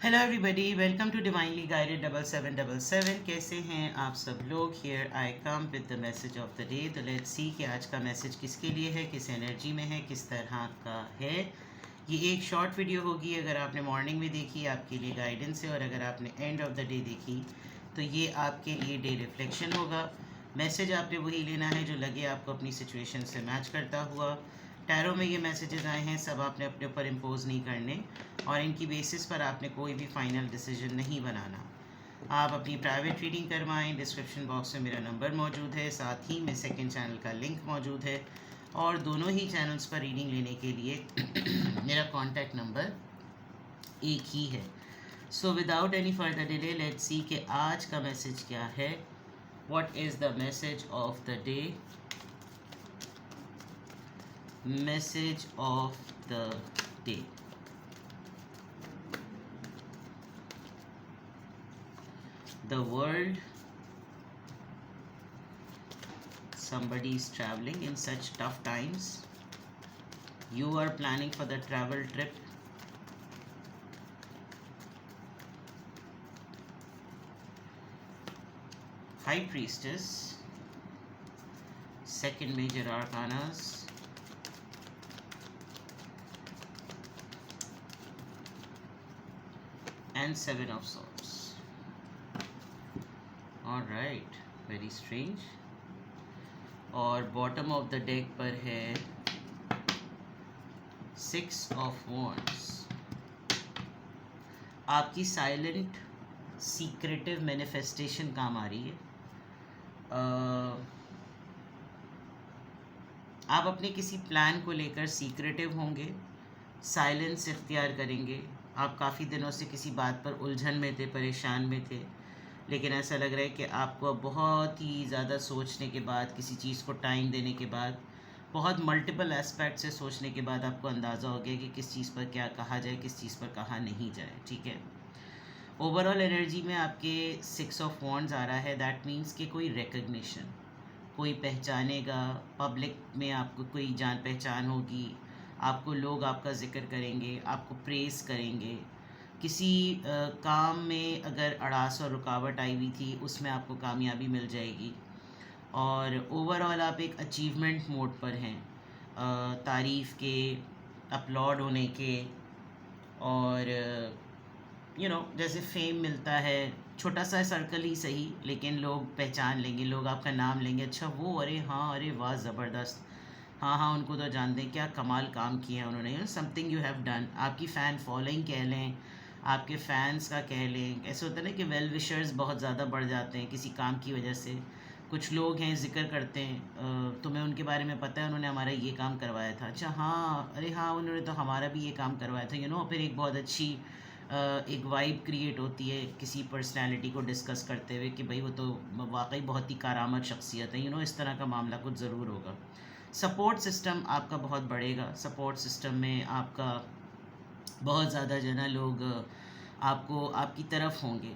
Hello everybody, welcome to divinely guided 7777। कैसे हैं आप सब लोग। Here I come with the message of the day. तो लेट्स सी कि आज का मैसेज किसके लिए है, किस एनर्जी में है, किस तरह का है। ये एक शॉर्ट वीडियो होगी। अगर आपने मॉर्निंग में देखी आपके लिए गाइडेंस है, और अगर आपने एंड ऑफ द डे देखी तो ये आपके लिए डे रिफ्लेक्शन होगा। मैसेज आपने वही लेना है जो लगे आपको अपनी सिचुएशन से मैच करता हुआ। टैरो में ये मैसेजेस आए हैं, सब आपने अपने ऊपर इम्पोज नहीं करने, और इनकी बेसिस पर आपने कोई भी फाइनल डिसीजन नहीं बनाना। आप अपनी प्राइवेट रीडिंग करवाएं। डिस्क्रिप्शन बॉक्स में मेरा नंबर मौजूद है, साथ ही में सेकंड चैनल का लिंक मौजूद है, और दोनों ही चैनल्स पर रीडिंग लेने के लिए मेरा कॉन्टैक्ट नंबर एक ही है। So without any further delay let's see कि आज का मैसेज क्या है। What is the message of the day. Message of the day. The world, somebody is traveling in such tough times. You are planning for the travel trip. High Priestess, second major arcanas, and Seven of Swords. All right, very strange. और bottom of the deck पर है six of wands. आपकी silent secretive manifestation काम आ रही है। आप अपने किसी प्लान को लेकर सीक्रेटिव होंगे, साइलेंस इख्तियार करेंगे। आप काफ़ी दिनों से किसी बात पर उलझन में थे, परेशान में थे, लेकिन ऐसा लग रहा है कि आपको अब बहुत ही ज़्यादा सोचने के बाद, किसी चीज़ को टाइम देने के बाद, बहुत मल्टीपल एस्पेक्ट से सोचने के बाद आपको अंदाज़ा हो गया कि किस चीज़ पर क्या कहा जाए, किस चीज़ पर कहा नहीं जाए। ठीक है, ओवरऑल एनर्जी में आपके सिक्स ऑफ वॉन्ड्स आ रहा है। दैट मीन्स कि कोई रिकग्निशन, कोई पहचानेगा, पब्लिक में आपको कोई जान पहचान होगी, आपको लोग आपका ज़िक्र करेंगे, आपको प्रेज़ करेंगे। किसी काम में अगर अड़ास और रुकावट आई हुई थी, उसमें आपको कामयाबी मिल जाएगी, और ओवरऑल आप एक अचीवमेंट मोड पर हैं, तारीफ़ के, अपलॉड होने के, और जैसे फेम मिलता है, छोटा सा सर्कल ही सही, लेकिन लोग पहचान लेंगे, लोग आपका नाम लेंगे, अच्छा वो, अरे हाँ, अरे वाह, ज़बरदस्त, हाँ हाँ, उनको तो जानते हैं, क्या कमाल काम किया उन्होंने, समथिंग यू हैव डन। आपकी फ़ैन फॉलोइंग कह लें, आपके फैंस का कह लें। ऐसे होता है ना कि वेल विशर्स बहुत ज़्यादा बढ़ जाते हैं किसी काम की वजह से। कुछ लोग हैं ज़िक्र करते हैं, तुम्हें उनके बारे में पता है, उन्होंने हमारा ये काम करवाया था, अच्छा हाँ, अरे हाँ, उन्होंने तो हमारा भी ये काम करवाया था, फिर एक बहुत अच्छी एक वाइब क्रिएट होती है किसी पर्सनैलिटी को डिस्कस करते हुए कि भाई वो तो वाकई बहुत ही कारामद शख्सियत है। इस तरह का मामला कुछ ज़रूर होगा। सपोर्ट सिस्टम आपका बहुत बढ़ेगा। सपोर्ट सिस्टम में आपका बहुत ज़्यादा जो है ना लोग आपको आपकी तरफ होंगे।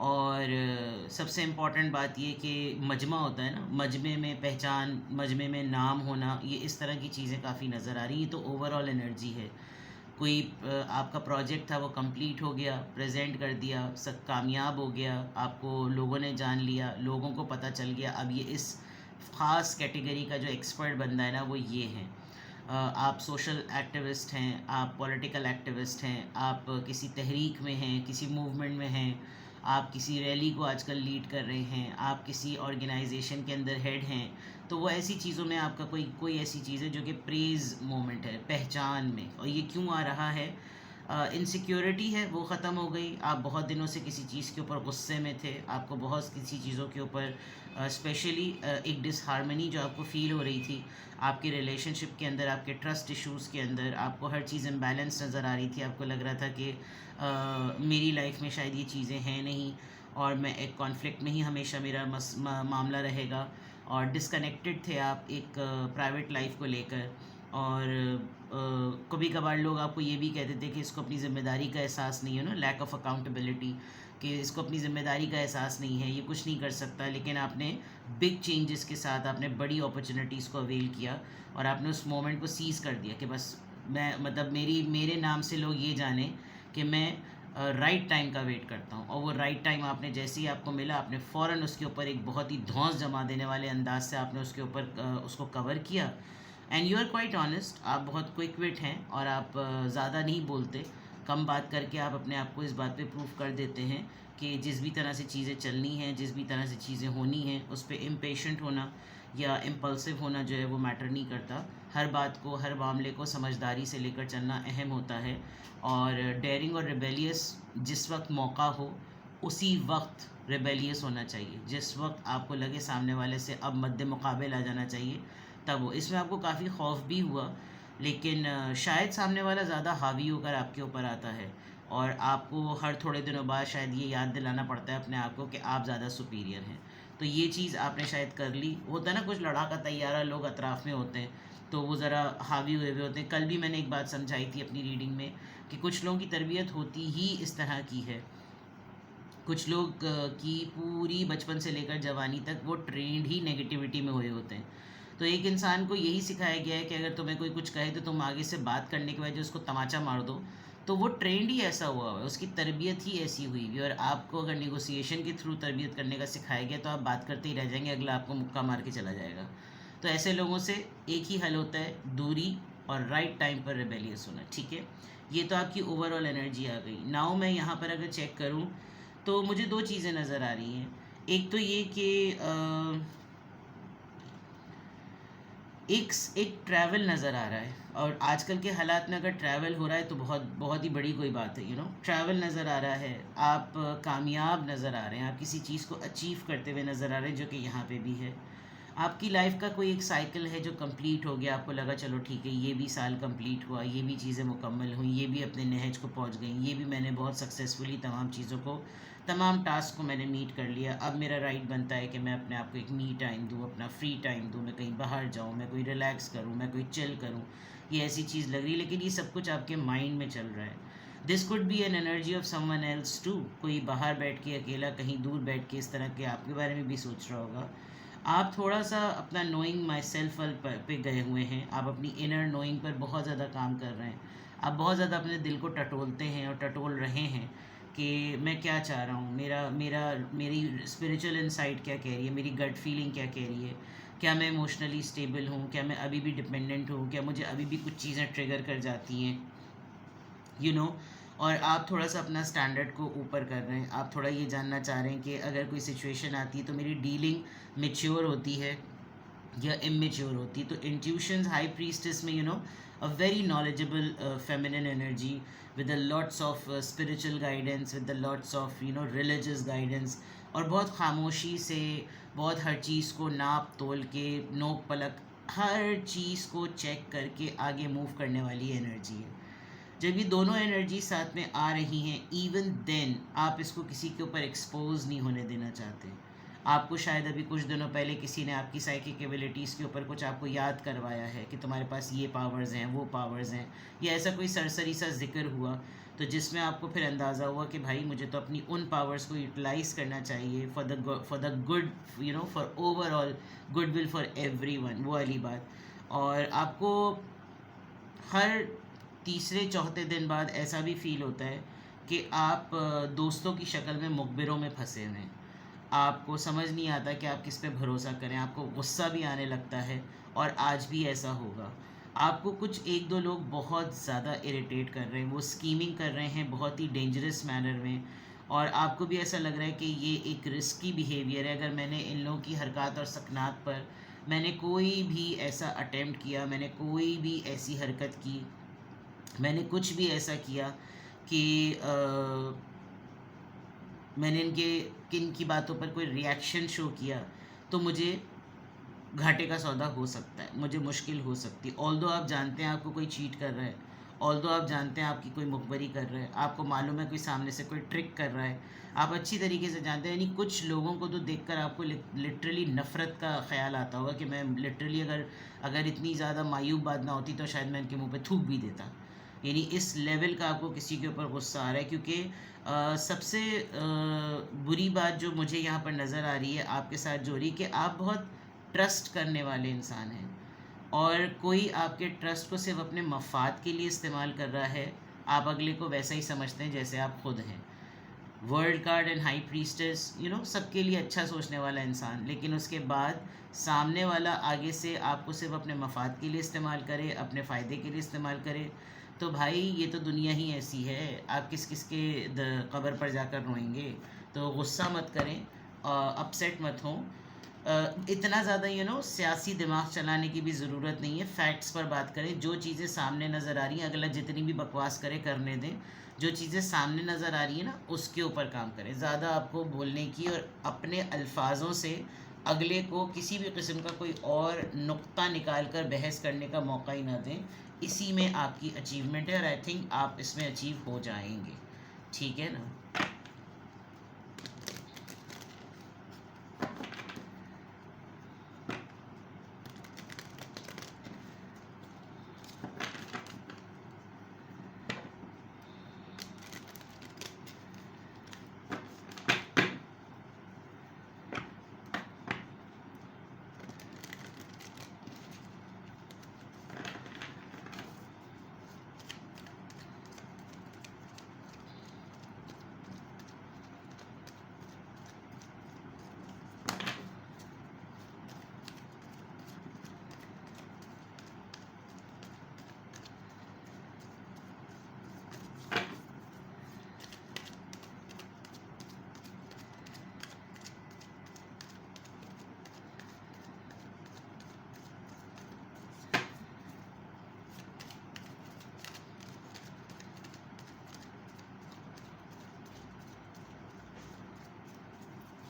और सबसे इम्पॉर्टेंट बात ये कि मजमा होता है ना, मजमे में पहचान, मजमे में नाम होना, ये इस तरह की चीज़ें काफ़ी नज़र आ रही हैं। तो ओवरऑल एनर्जी है, कोई आपका प्रोजेक्ट था वो कंप्लीट हो गया, प्रेजेंट कर दिया, सब कामयाब हो गया, आपको लोगों ने जान लिया, लोगों को पता चल गया। अब ये इस ख़ास कैटेगरी का जो एक्सपर्ट बंदा है ना, वो ये है। आप सोशल एक्टिविस्ट हैं, आप पॉलिटिकल एक्टिविस्ट हैं, आप किसी तहरीक में हैं, किसी मूवमेंट में हैं, आप किसी रैली को आजकल लीड कर रहे हैं, आप किसी ऑर्गेनाइजेशन के अंदर हेड हैं। तो वो ऐसी चीज़ों में आपका कोई कोई ऐसी चीज़ है जो कि प्रेज़ मोमेंट है, पहचान में। और ये क्यों आ रहा है? इनसिक्योरिटी है, वो ख़त्म हो गई। आप बहुत दिनों से किसी चीज़ के ऊपर गुस्से में थे, आपको बहुत किसी चीज़ों के ऊपर स्पेशली एक डिसहार्मनी जो आपको फ़ील हो रही थी आपके रिलेशनशिप के अंदर, आपके ट्रस्ट इश्यूज़ के अंदर, आपको हर चीज़ इम्बैलेंस नज़र आ रही थी। आपको लग रहा था कि मेरी लाइफ में शायद ये चीज़ें हैं नहीं, और मैं एक कॉन्फ्लिक्ट में ही हमेशा मेरा मामला रहेगा, और डिस्कनेक्टेड थे आप एक प्राइवेट लाइफ को लेकर। और कभी कभार लोग आपको ये भी कहते थे कि इसको अपनी ज़िम्मेदारी का एहसास नहीं है, लैक ऑफ अकाउंटेबिलिटी, कि इसको अपनी ज़िम्मेदारी का एहसास नहीं है, ये कुछ नहीं कर सकता। लेकिन आपने बिग चेंजेस के साथ आपने बड़ी अपॉर्चुनिटीज़ को अवेल किया, और आपने उस मोमेंट को सीज़ कर दिया कि बस मैं, मतलब मेरे नाम से लोग ये जाने कि मैं राइट टाइम का वेट करता हूँ, और वो राइट टाइम आपने जैसे ही आपको मिला, आपने फ़ौरन उसके ऊपर एक बहुत ही धौंस जमा देने वाले अंदाज से आपने उसके ऊपर उसको कवर किया। And you are quite honest, आप बहुत क्विक विट हैं और आप ज़्यादा नहीं बोलते, कम बात करके आप अपने आप को इस बात पे प्रूव कर देते हैं कि जिस भी तरह से चीज़ें चलनी हैं, जिस भी तरह से चीज़ें होनी हैं, उस पर इम्पेशेंट होना या इम्पल्सिव होना जो है वो मैटर नहीं करता। हर बात को, हर मामले को समझदारी से लेकर चलना अहम होता है। और डेयरिंग और रिबेलियस जिस वक्त मौका हो उसी वक्त रिबेलियस होना चाहिए। जिस वक्त आपको लगे सामने वाले से अब मद्दे मुकाबिल आ जाना चाहिए, तब वो। इसमें आपको काफ़ी खौफ भी हुआ, लेकिन शायद सामने वाला ज़्यादा हावी होकर आपके ऊपर आता है और आपको हर थोड़े दिनों बाद शायद ये याद दिलाना पड़ता है अपने आप को कि आप ज़्यादा सुपीरियर हैं। तो ये चीज़ आपने शायद कर ली। होता है ना, कुछ लड़ाका तैयारा लोग अतराफ़ में होते हैं तो वो ज़रा हावी हुए हुए होते हैं। कल भी मैंने एक बात समझाई थी अपनी रीडिंग में कि कुछ लोगों की तरबियत होती ही इस तरह की है। कुछ लोग की पूरी बचपन से लेकर जवानी तक वो ट्रेंड ही नेगेटिविटी में हुए होते हैं। तो एक इंसान को यही सिखाया गया है कि अगर तुम्हें कोई कुछ कहे तो तुम आगे से बात करने के बाद जो उसको तमाचा मार दो। तो वो ट्रेंड ही ऐसा हुआ है, उसकी तरबियत ही ऐसी हुई हुई। और आपको अगर नेगोशिएशन के थ्रू तरबियत करने का सिखाया गया तो आप बात करते ही रह जाएंगे, अगला आपको मुक्का मार के चला जाएगा। तो ऐसे लोगों से एक ही हल होता है, दूरी और राइट टाइम पर रिबेलियस होना। ठीक है, ये तो आपकी ओवरऑल एनर्जी आ गई। नाउ मैं यहाँ पर अगर चेक करूँ तो मुझे दो चीज़ें नज़र आ रही हैं। एक तो ये कि एक ट्रैवल नज़र आ रहा है, और आजकल के हालात में अगर ट्रैवल हो रहा है तो बहुत बहुत ही बड़ी कोई बात है। ट्रैवल नज़र आ रहा है, आप कामयाब नज़र आ रहे हैं, आप किसी चीज़ को अचीव करते हुए नज़र आ रहे हैं, जो कि यहाँ पे भी है। आपकी लाइफ का कोई एक साइकिल है जो कंप्लीट हो गया, आपको लगा चलो ठीक है ये भी साल कंप्लीट हुआ, ये भी चीज़ें मुकम्मल हुई, ये भी अपने नहज को पहुंच गई, ये भी मैंने बहुत सक्सेसफुली तमाम चीज़ों को, तमाम टास्क को मैंने मीट कर लिया। अब मेरा राइट बनता है कि मैं अपने आप को एक मी टाइम दूँ, अपना फ्री टाइम दूँ, मैं कहीं बाहर जाऊँ, मैं कोई रिलैक्स करूँ, मैं कोई चिल करूँ। ये ऐसी चीज़ लग रही है, लेकिन ये सब कुछ आपके माइंड में चल रहा है। This could be an energy of someone else too. कोई बाहर बैठ के अकेला कहीं दूर बैठ के इस तरह के आपके बारे में भी सोच रहा होगा। आप थोड़ा सा अपना नोइंग माई सेल्फ पे गए हुए हैं, आप अपनी इनर नोइंग पर बहुत ज़्यादा काम कर रहे हैं। आप बहुत ज़्यादा अपने दिल को टटोलते हैं और टटोल रहे हैं कि मैं क्या चाह रहा हूँ, मेरा मेरा मेरी स्पिरिचुअल इंसाइट क्या कह रही है, मेरी गट फीलिंग क्या कह रही है, क्या मैं इमोशनली स्टेबल हूँ, क्या मैं अभी भी डिपेंडेंट हूँ, क्या मुझे अभी भी कुछ चीज़ें ट्रिगर कर जाती हैं, और आप थोड़ा सा अपना स्टैंडर्ड को ऊपर कर रहे हैं। आप थोड़ा ये जानना चाह रहे हैं कि अगर कोई सिचुएशन आती है तो मेरी डीलिंग मेच्योर होती है या इमेच्योर होती है। तो इंट्यूशंस हाई प्रीस्टेस में a very knowledgeable feminine energy with the lots of spiritual guidance, with the lots of religious guidance, और बहुत खामोशी से, बहुत हर चीज़ को नाप तोल के, नोक पलक हर चीज़ को चेक करके आगे मूव करने वाली एनर्जी है। जब ये दोनों एनर्जी साथ में आ रही हैं, इवन देन आप इसको किसी के ऊपर एक्सपोज नहीं होने देना चाहते। आपको शायद अभी कुछ दिनों पहले किसी ने आपकी साइकिक एबिलिटीज़ के ऊपर कुछ आपको याद करवाया है कि तुम्हारे पास ये पावर्स हैं, वो पावर्स हैं, या ऐसा कोई सरसरी सा जिक्र हुआ, तो जिसमें आपको फिर अंदाज़ा हुआ कि भाई मुझे तो अपनी उन पावर्स को यूटिलाइज़ करना चाहिए for the good, for overall goodwill for everyone, वो वाली बात। और आपको हर तीसरे चौथे दिन बाद ऐसा भी फील होता है कि आप दोस्तों की शक्ल में मुखबिरों में फंसे हुए हैं। आपको समझ नहीं आता कि आप किस पे भरोसा करें, आपको गुस्सा भी आने लगता है, और आज भी ऐसा होगा। आपको कुछ एक दो लोग बहुत ज़्यादा इरिटेट कर रहे हैं, वो स्कीमिंग कर रहे हैं बहुत ही डेंजरस मैनर में, और आपको भी ऐसा लग रहा है कि ये एक रिस्की बिहेवियर है। अगर मैंने इन लोगों की हरकत और सकनात पर मैंने कोई भी ऐसा अटेम्प्ट किया, मैंने कोई भी ऐसी हरकत की, मैंने कुछ भी ऐसा किया कि मैंने किन की बातों पर कोई रिएक्शन शो किया, तो मुझे घाटे का सौदा हो सकता है, मुझे मुश्किल हो सकती है। ऑल्दो आप जानते हैं आपको कोई चीट कर रहा है, ऑल्दो आप जानते हैं आपकी कोई मुखबरी कर रहा है, आपको मालूम है कोई सामने से कोई ट्रिक कर रहा है, आप अच्छी तरीके से जानते हैं। यानी कुछ लोगों को तो देखकर आपको लिटरली नफ़रत का ख्याल आता होगा कि मैं लिटरली अगर इतनी ज़्यादा मायूब बात ना होती तो शायद मैं इनके मुँह पे थूक भी देता। यानी इस लेवल का आपको किसी के ऊपर गुस्सा आ रहा है, क्योंकि सबसे बुरी बात जो मुझे यहाँ पर नज़र आ रही है आपके साथ जो रही, कि आप बहुत ट्रस्ट करने वाले इंसान हैं, और कोई आपके ट्रस्ट को सिर्फ अपने मफाद के लिए इस्तेमाल कर रहा है, आप अगले को वैसा ही समझते हैं जैसे आप खुद हैं। World card and high priestess, सबके लिए अच्छा सोचने वाला इंसान, लेकिन उसके बाद सामने वाला आगे से आपको सिर्फ अपने मफाद के लिए इस्तेमाल करे, अपने फ़ायदे के लिए इस्तेमाल करे, तो भाई ये तो दुनिया ही ऐसी है। आप किस किस के कब्र पर जाकर रोएंगे। तो गुस्सा मत करें, अपसेट मत हों। इतना ज़्यादा सियासी दिमाग चलाने की भी ज़रूरत नहीं है। फैक्ट्स पर बात करें, जो चीज़ें सामने नज़र आ रही हैं, अगला जितनी भी बकवास करे करने दें। जो चीज़ें सामने नज़र आ रही है ना, उसके ऊपर काम करें। ज़्यादा आपको बोलने की और अपने अल्फाजों से अगले को किसी भी किस्म का कोई और नुक्ता निकाल कर बहस करने का मौका ही ना दें। इसी में आपकी अचीवमेंट है और आई थिंक आप इसमें अचीव हो जाएंगे। ठीक है ना।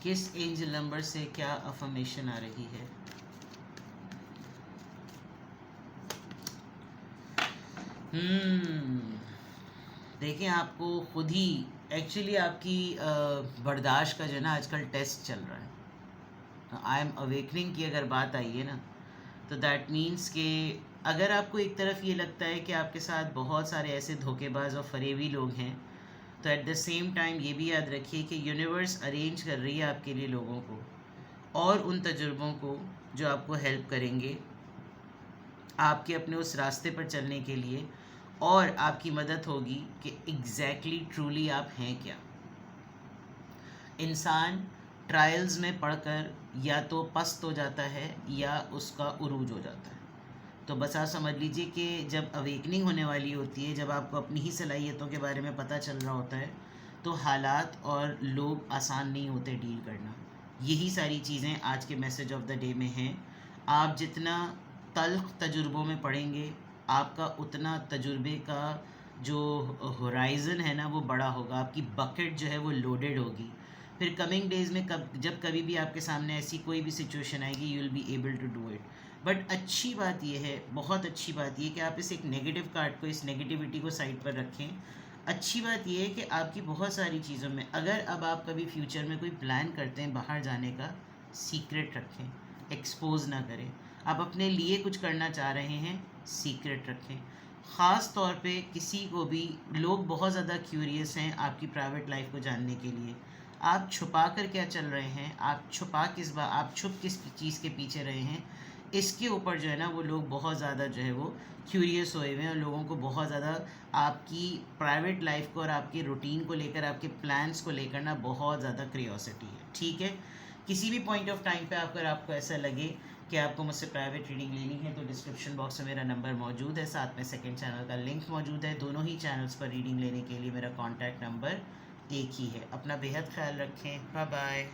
किस एंजल नंबर से क्या अफर्मेशन आ रही है? देखें, आपको खुद ही एक्चुअली आपकी बर्दाश्त का जो है ना आजकल टेस्ट चल रहा है। आई एम अवेकनिंग की अगर बात आई है ना, तो दैट मीन्स कि अगर आपको एक तरफ ये लगता है कि आपके साथ बहुत सारे ऐसे धोखेबाज और फरेबी लोग हैं, तो एट द सेम टाइम ये भी याद रखिए कि यूनिवर्स अरेंज कर रही है आपके लिए लोगों को और उन तजुर्बों को जो आपको हेल्प करेंगे आपके अपने उस रास्ते पर चलने के लिए, और आपकी मदद होगी कि एग्जैक्टली ट्रूली आप हैं क्या। इंसान ट्रायल्स में पढ़कर या तो पस्त हो जाता है या उसका उरूज हो जाता है। तो बस आप समझ लीजिए कि जब अवेकनिंग होने वाली होती है, जब आपको अपनी ही सलाहियतों के बारे में पता चल रहा होता है, तो हालात और लोग आसान नहीं होते डील करना। यही सारी चीज़ें आज के मैसेज ऑफ द डे में हैं। आप जितना तल्ख तजुर्बों में पढ़ेंगे, आपका उतना तजुर्बे का जो होराइज़न है ना वो बड़ा होगा, आपकी बकेट जो है वो लोडेड होगी। फिर कमिंग डेज़ में जब कभी भी आपके सामने ऐसी कोई भी सिचुएशन आएगी, you will be able to do it. But अच्छी बात यह है, बहुत अच्छी बात यह कि आप इस एक नेगेटिव कार्ड को, इस नेगेटिविटी को साइड पर रखें। अच्छी बात यह है कि आपकी बहुत सारी चीज़ों में, अगर अब आप कभी फ्यूचर में कोई प्लान करते हैं बाहर जाने का, सीक्रेट रखें, एक्सपोज ना करें। आप अपने लिए कुछ करना चाह रहे हैं, सीक्रेट रखें। ख़ास तौर पे किसी को भी, लोग बहुत ज़्यादा क्यूरियस हैं आपकी प्राइवेट लाइफ को जानने के लिए। आप छुपा कर क्या चल रहे हैं, आप छुप किस चीज़ के पीछे रहे हैं, इसके ऊपर जो है ना वो लोग बहुत ज़्यादा जो है वो क्यूरियस हुए हुए हैं। और लोगों को बहुत ज़्यादा आपकी प्राइवेट लाइफ को और आपके रूटीन को लेकर, आपके प्लान्स को लेकर ना बहुत ज़्यादा क्यूरियोसिटी है। ठीक है, किसी भी पॉइंट ऑफ टाइम पे अगर आपको ऐसा लगे कि आपको मुझसे प्राइवेट रीडिंग लेनी है, तो डिस्क्रिप्शन बॉक्स में मेरा नंबर मौजूद है, साथ में सेकंड चैनल का लिंक मौजूद है। दोनों ही चैनल्स पर रीडिंग लेने के लिए मेरा कॉन्टैक्ट नंबर एक ही है। अपना बेहद ख्याल रखें। Bye bye.